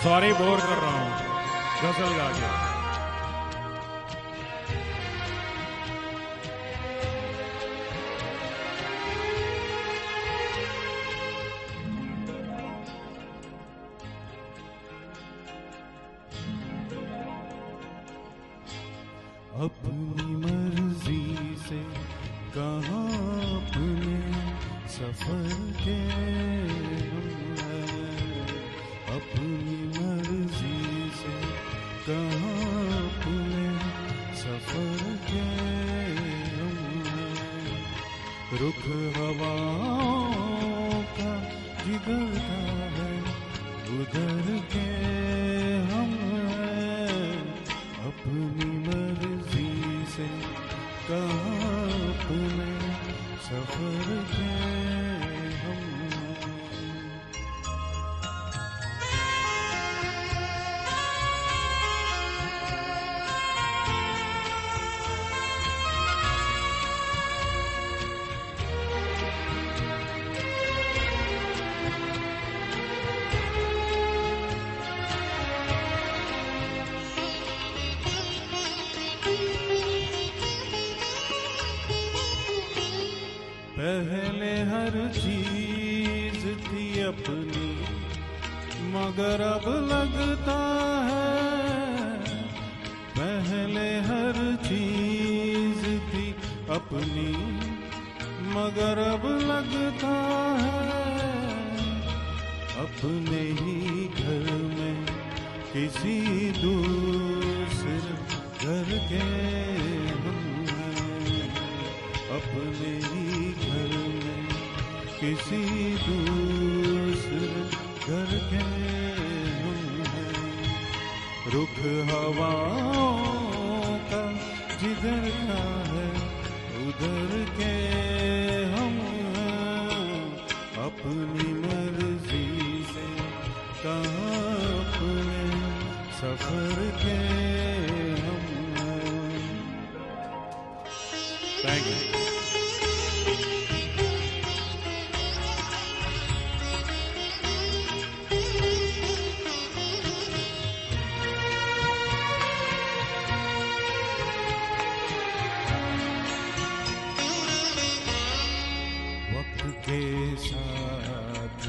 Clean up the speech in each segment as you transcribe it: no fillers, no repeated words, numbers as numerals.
Sorry bore कर रहा हूं गजल गा के। अपनी मर्जी से कहाँ अपने सफर के हम हैं, अपनी मर्जी से कहाँ अपने सफर के हम हैं। रुख हवाओं का जिगर का है उधर के हम हैं, अपनी मर्जी से कहाँ अपने सफर के हम हैं। पहले हर चीज थी अपनी मगर अब लगता है, पहले हर चीज थी अपनी मगर अब लगता है, अपने ही घर में किसी दूसरे घर के हम हैं, अपने ही घर में किसी दूसरे घर के हम हैं। रुख हवाओं का जिधर का है उधर के हम हैं, अपनी मर्जी से कहाँ अपने सफर के हम हैं। Thank you. के साथ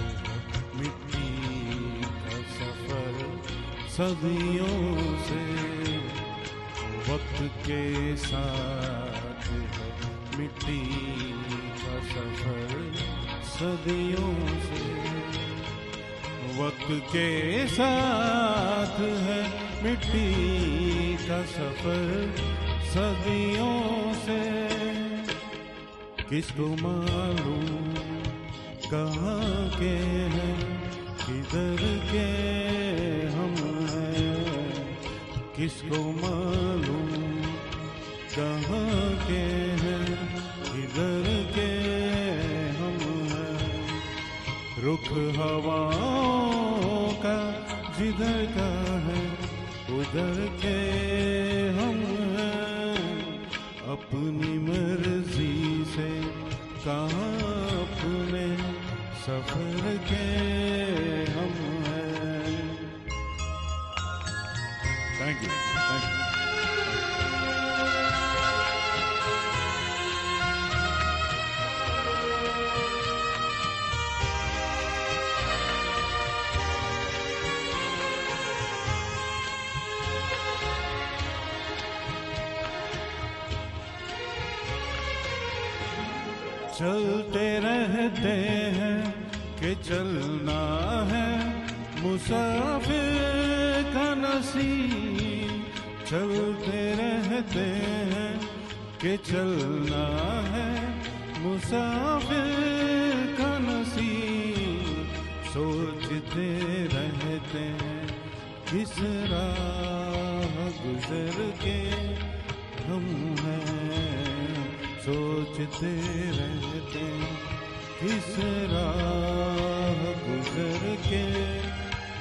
मिट्टी का सफर सदियों से, वक्त के साथ मिट्टी का सफर सदियों से, वक्त के साथ है मिट्टी का सफर सदियों से। किसको मालूम कहाँ के हैं किधर के हम हैं, किसको मालूम कहाँ के हैं किधर के हम हैं। रुख हवाओं का जिधर का है उधर के हम हैं, अपनी मर्जी से कहाँ अपने सफर के हम हैं। Thank you, thank you. चलते रहते हैं कि चलना है मुसाफिर का नसीब, चलते रहते हैं कि चलना है मुसाफिर का नसीब, सोचते रहते हैं किस राह गुजर के हम हैं, सोचते रहते किस राह गुजर के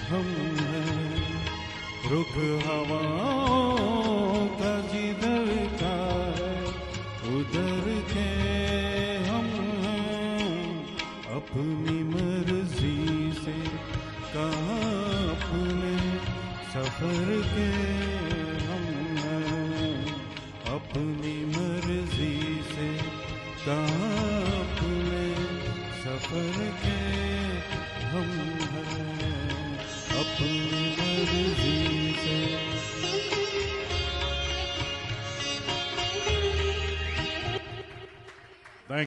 हम हैं। रुख हवाओं का जिधर का है उधर के हम हैं, अपनी मर्जी से कहाँ अपने सफर के हम हैं, अपनी मर्जी से कहाँ अपने सफर के हम हैं, अपनी मर्जी